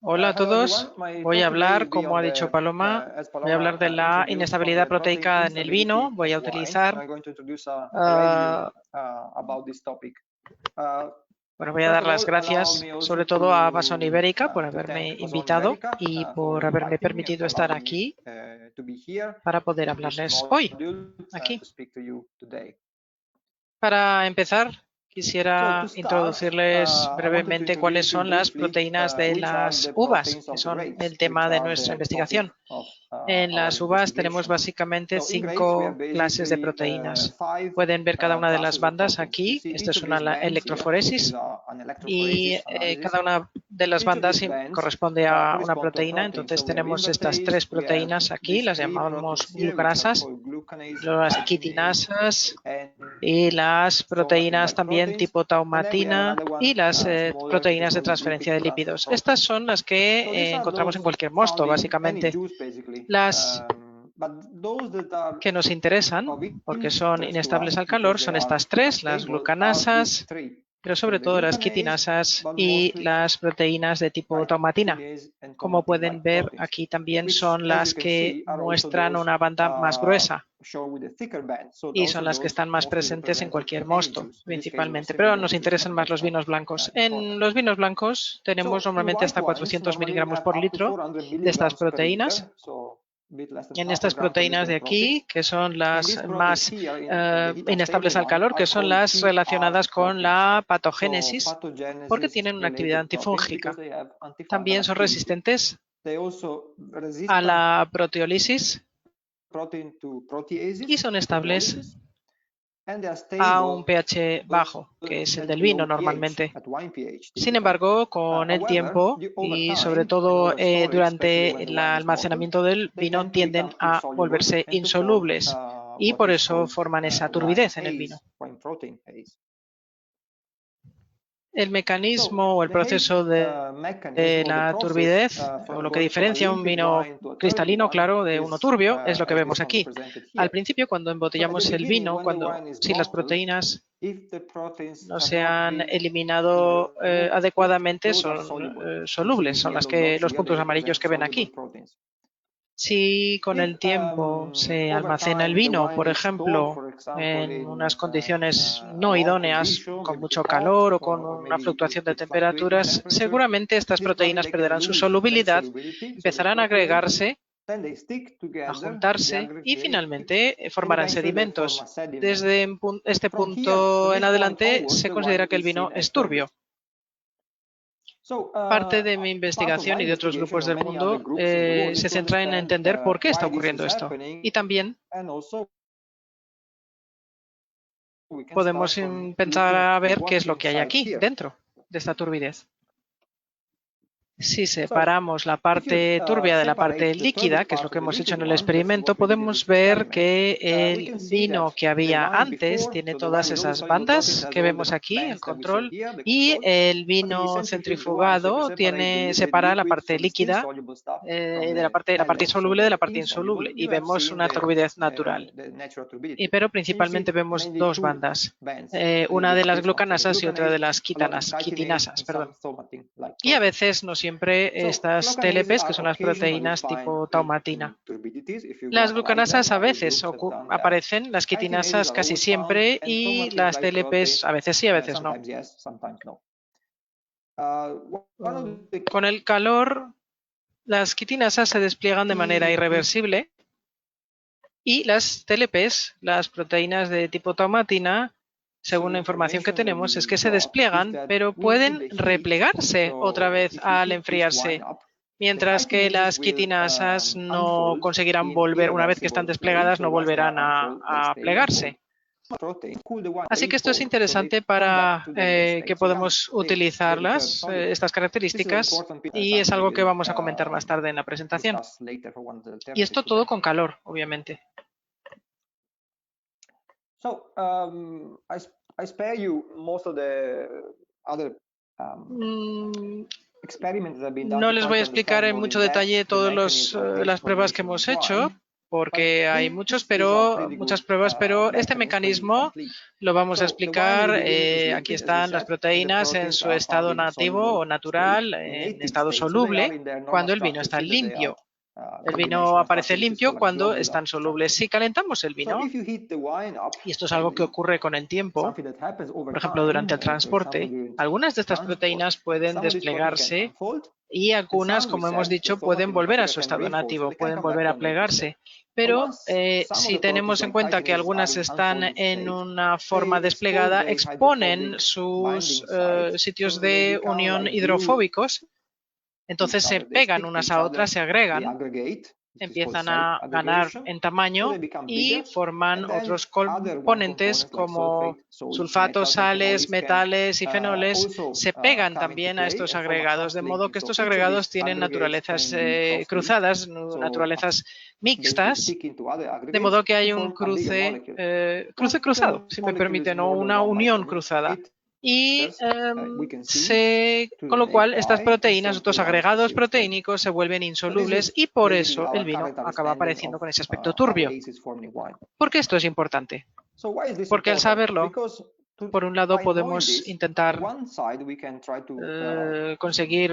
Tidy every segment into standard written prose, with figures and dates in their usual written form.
Hola a todos. Voy a hablar, como ha dicho Paloma, voy a hablar de la inestabilidad proteica en el vino. Voy a utilizar, bueno, voy a dar las gracias sobre todo a Amazon Ibérica por haberme invitado y por haberme permitido estar aquí para poder hablarles hoy, aquí. Para empezar, quisiera introducirles brevemente cuáles son las proteínas de las uvas, que son el tema de nuestra investigación. En las uvas tenemos básicamente 5 clases de proteínas. Pueden ver cada una de las bandas aquí. Esta es una electroforesis y cada una de las bandas corresponde a una proteína. Entonces tenemos estas 3 proteínas aquí, las llamamos glucanasas, las quitinasas y las proteínas también tipo taumatina y las proteínas de transferencia de lípidos. Estas son las que encontramos en cualquier mosto, básicamente. Las que nos interesan, porque son inestables al calor, son estas 3, las glucanasas, pero sobre todo las quitinasas y las proteínas de tipo taumatina. Como pueden ver, aquí también son las que muestran una banda más gruesa y son las que están más presentes en cualquier mosto, principalmente, pero nos interesan más los vinos blancos. En los vinos blancos tenemos normalmente hasta 400 miligramos por litro de estas proteínas. En estas proteínas de aquí, que son las más inestables al calor, que son las relacionadas con la patogénesis, porque tienen una actividad antifúngica. También son resistentes a la proteólisis y son estables a un pH bajo, que es el del vino normalmente. Sin embargo, con el tiempo y sobre todo durante el almacenamiento del vino tienden a volverse insolubles y por eso forman esa turbidez en el vino. El mecanismo o el proceso de la turbidez, o lo que diferencia un vino cristalino, claro, de uno turbio, es lo que vemos aquí. Al principio, cuando embotellamos el vino, si las proteínas no se han eliminado adecuadamente, son solubles, son los puntos amarillos que ven aquí. Si con el tiempo se almacena el vino, por ejemplo, en unas condiciones no idóneas, con mucho calor o con una fluctuación de temperaturas, seguramente estas proteínas perderán su solubilidad, empezarán a agregarse, a juntarse y finalmente formarán sedimentos. Desde este punto en adelante se considera que el vino es turbio. Parte de mi investigación y de otros grupos del mundo se centra en entender por qué está ocurriendo esto. Y también podemos empezar a ver qué es lo que hay aquí dentro de esta turbidez. Si separamos la parte turbia de la parte líquida, que es lo que hemos hecho en el experimento, podemos ver que el vino que había antes tiene todas esas bandas que vemos aquí, el control, y el vino centrifugado separa la parte líquida de la parte insoluble de la parte insoluble y vemos una turbidez natural. Pero principalmente vemos 2 bandas, una de las glucanasas y otra de las quitinasas. Y a veces, no siempre, estas TLPs, que son las proteínas tipo taumatina. Las glucanasas a veces aparecen, las quitinasas casi siempre y las TLPs a veces sí, a veces no. Con el calor, las quitinasas se despliegan de manera irreversible y las TLPs, las proteínas de tipo taumatina, según la información que tenemos, es que se despliegan, pero pueden replegarse otra vez al enfriarse, mientras que las quitinasas no conseguirán volver, una vez que están desplegadas, no volverán a plegarse. Así que esto es interesante para que podemos utilizarlas, estas características, y es algo que vamos a comentar más tarde en la presentación. Y esto todo con calor, obviamente. No les voy a explicar en mucho detalle todas las pruebas que hemos hecho, porque hay muchas pruebas, pero este mecanismo lo vamos a explicar. Aquí están las proteínas en su estado nativo o natural, en estado soluble, cuando el vino está limpio. El vino aparece limpio cuando están solubles. Si calentamos el vino, y esto es algo que ocurre con el tiempo, por ejemplo, durante el transporte, algunas de estas proteínas pueden desplegarse y algunas, como hemos dicho, pueden volver a su estado nativo, pueden volver a plegarse. Pero si tenemos en cuenta que algunas están en una forma desplegada, exponen sus sitios de unión hidrofóbicos, entonces se pegan unas a otras, se agregan, empiezan a ganar en tamaño y forman otros componentes como sulfatos, sales, metales y fenoles. Se pegan también a estos agregados, de modo que estos agregados tienen naturalezas cruzadas, naturalezas mixtas, de modo que hay un cruce cruzado, si me permiten, o una unión cruzada. Y con lo cual estas proteínas, estos agregados proteínicos se vuelven insolubles y por eso el vino acaba apareciendo con ese aspecto turbio. ¿Por qué esto es importante? Porque al saberlo, por un lado podemos intentar conseguir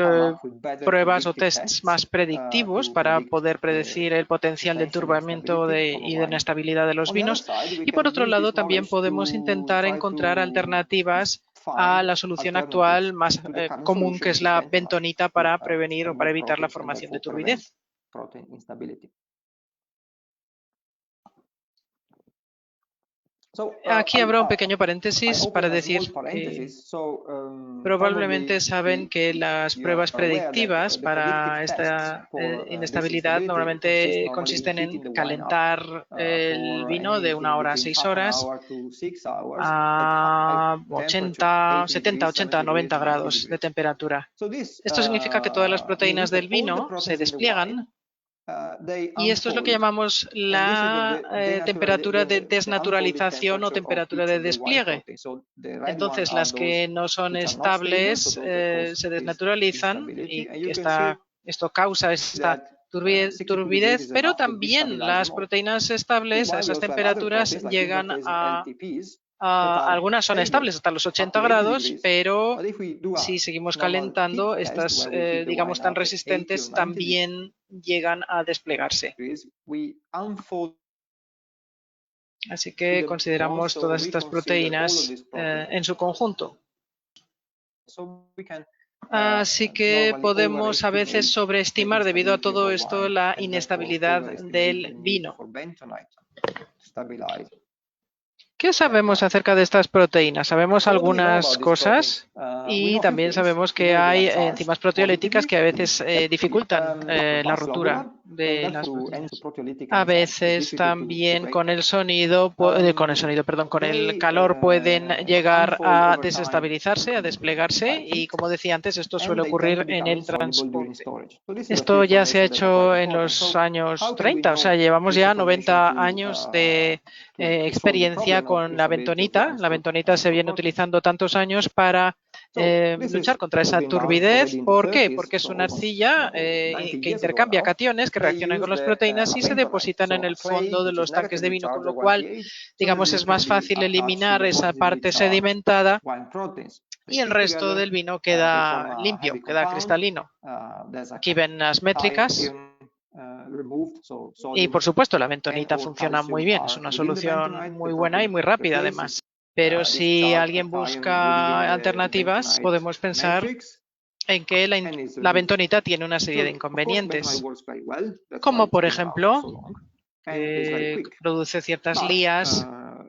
pruebas o tests más predictivos para poder predecir el potencial de enturbamiento y de inestabilidad de los vinos. Y por otro lado también podemos intentar encontrar alternativas a la solución actual más común, que es la bentonita, para prevenir o para evitar la formación de turbidez. Aquí habrá un pequeño paréntesis para decir que probablemente saben que las pruebas predictivas para esta inestabilidad normalmente consisten en calentar el vino de 1 hora a 6 horas a 70, 80, 90 grados de temperatura. Esto significa que todas las proteínas del vino se despliegan. Y esto es lo que llamamos la temperatura de desnaturalización o temperatura de despliegue. Entonces, las que no son estables se desnaturalizan y esto causa esta turbidez, pero también las proteínas estables a esas temperaturas llegan algunas son estables hasta los 80 grados, pero si seguimos calentando, estas, digamos, tan resistentes también llegan a desplegarse. Así que consideramos todas estas proteínas en su conjunto. Así que podemos a veces sobreestimar, debido a todo esto, la inestabilidad del vino. ¿Qué sabemos acerca de estas proteínas? Sabemos algunas cosas y también sabemos que hay enzimas proteolíticas que a veces dificultan la ruptura de las proteínas. A veces también con el calor pueden llegar a desestabilizarse, a desplegarse y, como decía antes, esto suele ocurrir en el transporte. Esto ya se ha hecho en los años 30, o sea, llevamos ya 90 años de experiencia con la bentonita. La bentonita se viene utilizando tantos años para luchar contra esa turbidez. ¿Por qué? Porque es una arcilla que intercambia cationes que reaccionan con las proteínas y se depositan en el fondo de los tanques de vino, con lo cual, digamos, es más fácil eliminar esa parte sedimentada y el resto del vino queda limpio, queda cristalino. Aquí ven las métricas. Y por supuesto la bentonita funciona muy bien, es una solución muy buena y muy rápida además. Pero si alguien busca alternativas, podemos pensar en que la bentonita tiene una serie de inconvenientes, como por ejemplo produce ciertas lías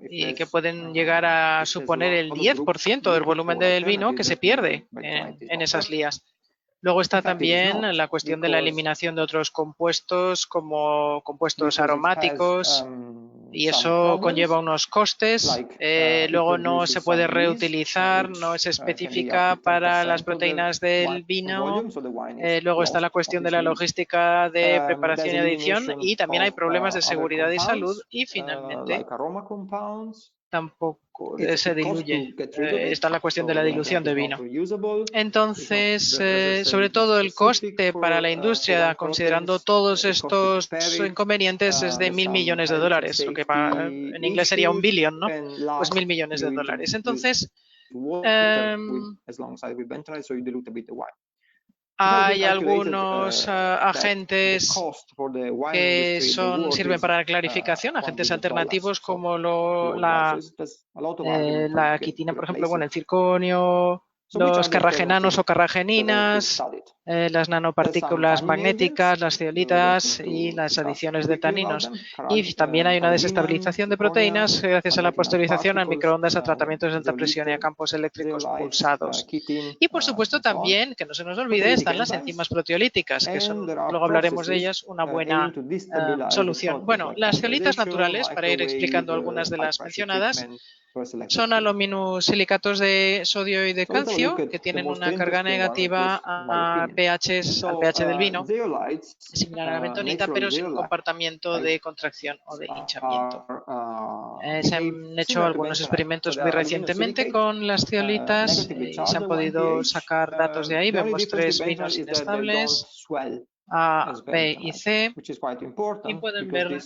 y que pueden llegar a suponer el 10% del volumen del vino que se pierde en esas lías. Luego está también la cuestión de la eliminación de otros compuestos, como compuestos aromáticos, y eso conlleva unos costes. Luego no se puede reutilizar, no es específica para las proteínas del vino. Luego está la cuestión de la logística de preparación y adición, y también hay problemas de seguridad y salud. Y finalmente tampoco se diluye. Está la cuestión de la dilución de vino. Entonces, sobre todo el coste para la industria, considerando todos estos inconvenientes, es de $1.000 millones, lo que en inglés sería $1 billion, ¿no? Pues $1.000 millones. Entonces, hay algunos agentes que sirven para la clarificación, agentes alternativos como la quitina, por ejemplo, el circonio, los carragenanos o carrageninas, las nanopartículas magnéticas, las zeolitas y las adiciones de taninos. Y también hay una desestabilización de proteínas gracias a la pasteurización, a microondas, a tratamientos de alta presión y a campos eléctricos pulsados. Y por supuesto también, que no se nos olvide, están las enzimas proteolíticas, que son, luego hablaremos de ellas, una buena solución. Bueno, las zeolitas naturales, para ir explicando algunas de las mencionadas, son aluminosilicatos de sodio y de calcio que tienen una carga negativa al pH del vino, similar a la bentonita, pero sin comportamiento de contracción o de hinchamiento. Se han hecho algunos experimentos muy recientemente con las zeolitas y se han podido sacar datos de ahí. Vemos 3 vinos inestables, A, B y C, y pueden ver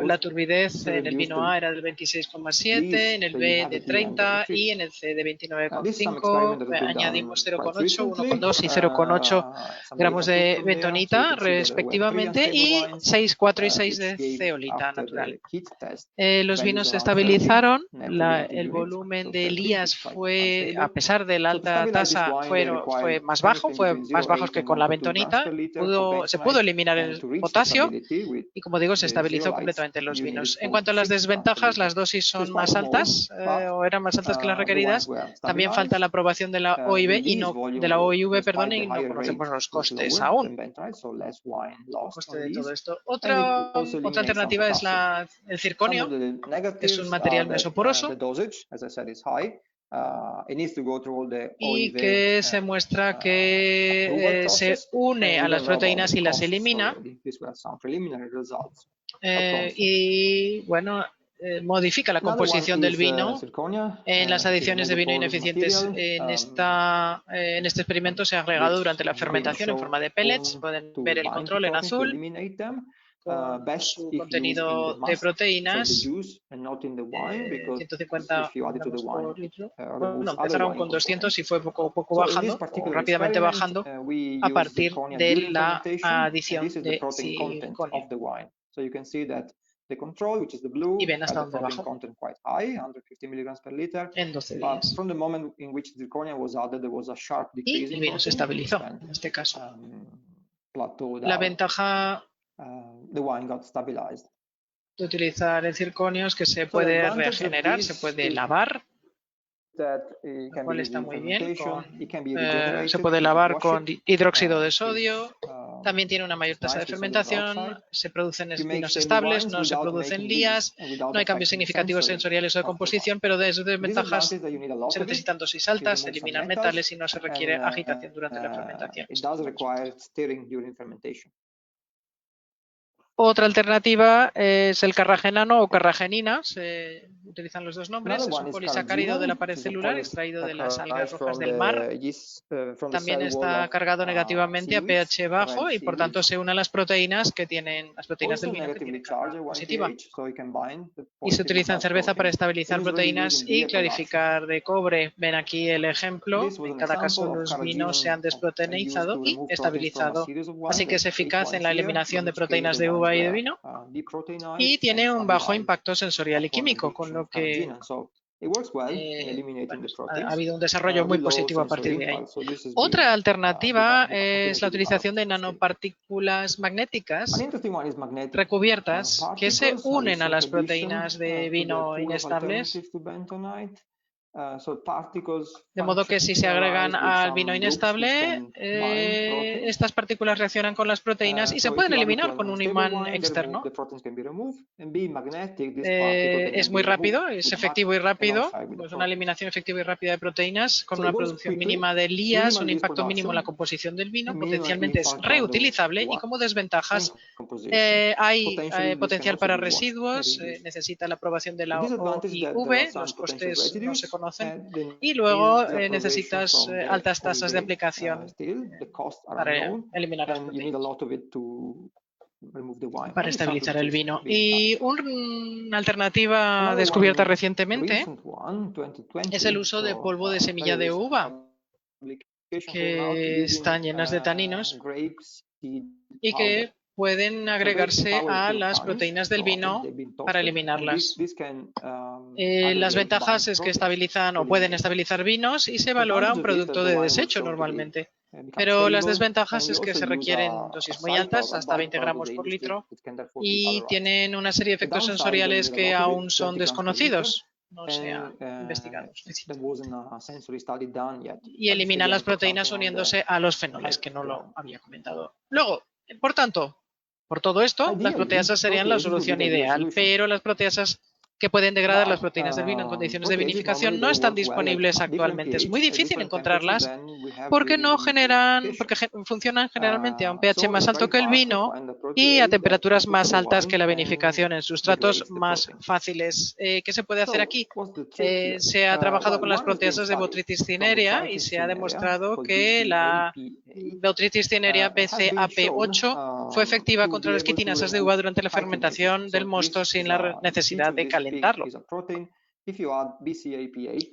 la turbidez en el vino A era del 26,7, en el B de 30 y en el C de 29,5. Añadimos 0,8, 1,2 y 0,8 gramos de bentonita respectivamente y 6, 4 y 6 de zeolita natural. Los vinos se estabilizaron, el volumen de Elías fue, a pesar de la alta tasa, fue más bajo que con la bentonita. Se pudo eliminar el potasio y, como digo, se estabilizó completamente en los vinos. En cuanto a las desventajas, las dosis son más altas o eran más altas que las requeridas. También falta la aprobación de la OIV y no conocemos los costes aún. El coste de todo esto. Otra alternativa es el circonio. Es un material mesoporoso y que se muestra que se une a las proteínas y las elimina y bueno, modifica la composición del vino. En las adiciones de vino ineficientes en este experimento se ha agregado durante la fermentación en forma de pellets. Pueden ver el control en azul con su contenido de proteínas, 150 gramos por litro. Bueno, empezaron con 200 y fue poco bajando, o rápidamente bajando, a partir de la adición de circonio. Y ven hasta dónde bajó. En 12 días. Y el vino se estabilizó, en este caso. La ventaja de utilizar el circonio es que se puede regenerar, se puede lavar, lo cual está muy bien. Se puede lavar con hidróxido de sodio. También tiene una mayor tasa de fermentación. Se producen vinos estables, no se producen lías. No hay cambios significativos sensoriales o de composición, pero de sus desventajas se necesitan dosis altas, se eliminan metales y no se requiere agitación durante la fermentación. Otra alternativa es el carragenano o carragenina. Se utilizan los dos nombres. Es un polisacárido de la pared celular extraído de las algas rojas del mar. También está cargado negativamente a pH bajo y por tanto se une a las proteínas del vino que tienen carga positiva. Y se utiliza en cerveza para estabilizar proteínas y clarificar de cobre. Ven aquí el ejemplo. En cada caso los vinos se han desproteinizado y estabilizado. Así que es eficaz en la eliminación de proteínas de uva y de vino y tiene un bajo impacto sensorial y químico, con lo que ha habido un desarrollo muy positivo a partir de ahí. Otra alternativa es la utilización de nanopartículas magnéticas recubiertas que se unen a las proteínas de vino inestables De modo que si se agregan al vino inestable, estas partículas reaccionan con las proteínas y se pueden eliminar con un imán externo. Es muy rápido, es efectivo y rápido, es una eliminación efectiva y rápida de proteínas con una producción mínima de Elias, un impacto mínimo en la composición del vino, potencialmente es reutilizable y como desventajas hay potencial para residuos, necesita la aprobación de la OIV, los costes no se conocen, y luego necesitas altas tasas de aplicación para eliminar las proteínas, para estabilizar el vino. Y una alternativa descubierta recientemente es el uso de polvo de semilla de uva, que están llenas de taninos y que pueden agregarse a las proteínas del vino para eliminarlas. Las ventajas es que estabilizan o pueden estabilizar vinos y se valora un producto de desecho normalmente. Pero las desventajas es que se requieren dosis muy altas, hasta 20 gramos por litro, y tienen una serie de efectos sensoriales que aún son desconocidos. No se ha investigado y eliminan las proteínas uniéndose a los fenoles, que no lo había comentado. Luego, por tanto, por todo esto, las proteasas serían la solución ideal, pero las proteasas que pueden degradar las proteínas del vino en condiciones de vinificación no están disponibles actualmente. Es muy difícil encontrarlas porque funcionan generalmente a un pH más alto que el vino y a temperaturas más altas que la vinificación en sustratos más fáciles. ¿Qué se puede hacer aquí? Se ha trabajado con las proteasas de Botrytis cinerea y se ha demostrado que la Botrytis cinerea BCAP8 fue efectiva contra las quitinasas de uva durante la fermentación del mosto sin la necesidad de calentarlo.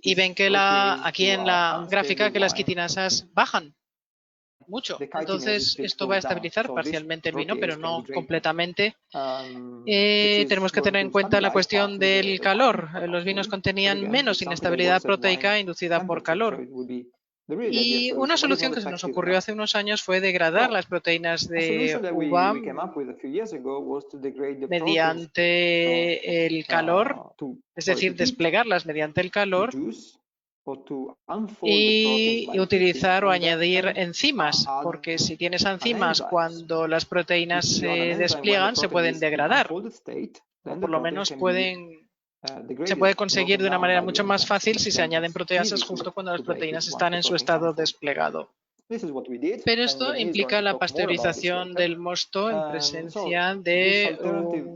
Y ven que aquí en la gráfica que las quitinasas bajan mucho. Entonces esto va a estabilizar parcialmente el vino, pero no completamente. Tenemos que tener en cuenta la cuestión del calor. Los vinos contenían menos inestabilidad proteica inducida por calor. Y una solución que se nos ocurrió hace unos años fue degradar las proteínas de uva mediante el calor, es decir, desplegarlas mediante el calor y utilizar o añadir enzimas, porque si tienes enzimas cuando las proteínas se despliegan se pueden degradar, o por lo menos se puede conseguir de una manera mucho más fácil si se añaden proteasas justo cuando las proteínas están en su estado desplegado. Pero esto implica la pasteurización del mosto en presencia de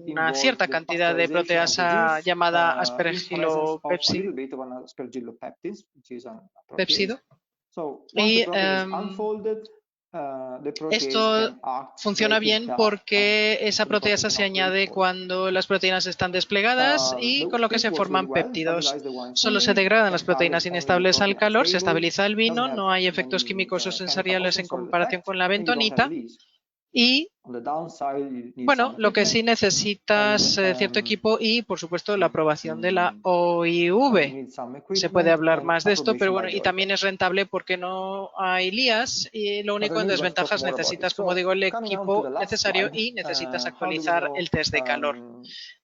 una cierta cantidad de proteasa llamada aspergillopépsido. Y esto funciona bien porque esa proteasa se añade cuando las proteínas están desplegadas y con lo que se forman péptidos. Solo se degradan las proteínas inestables al calor, se estabiliza el vino, no hay efectos químicos o sensoriales en comparación con la bentonita. Y bueno, lo que sí necesitas cierto equipo y, por supuesto, la aprobación de la OIV. Se puede hablar más de esto, pero bueno, y también es rentable porque no hay lías y lo único en desventajas necesitas, como digo, el equipo necesario y necesitas actualizar el test de calor.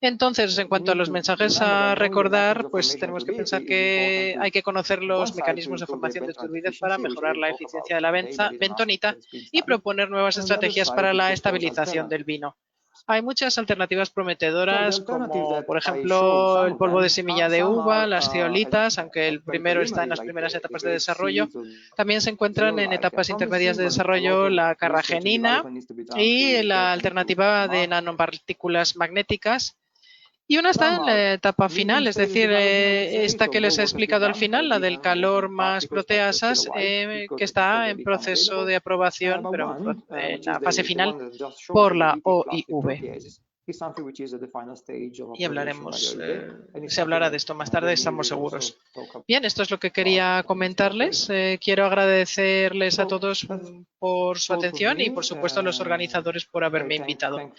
Entonces, en cuanto a los mensajes a recordar, pues tenemos que pensar que hay que conocer los mecanismos de formación de turbidez para mejorar la eficiencia de la bentonita y proponer nuevas estrategias para la estabilización del vino. Hay muchas alternativas prometedoras, como por ejemplo el polvo de semilla de uva, las zeolitas, aunque el primero está en las primeras etapas de desarrollo. También se encuentran en etapas intermedias de desarrollo la carragenina y la alternativa de nanopartículas magnéticas. Y una está en la etapa final, es decir, esta que les he explicado al final, la del calor más proteasas, que está en proceso de aprobación, pero en la fase final por la OIV. Y se hablará de esto más tarde, estamos seguros. Bien, esto es lo que quería comentarles. Quiero agradecerles a todos por su atención y, por supuesto, a los organizadores por haberme invitado.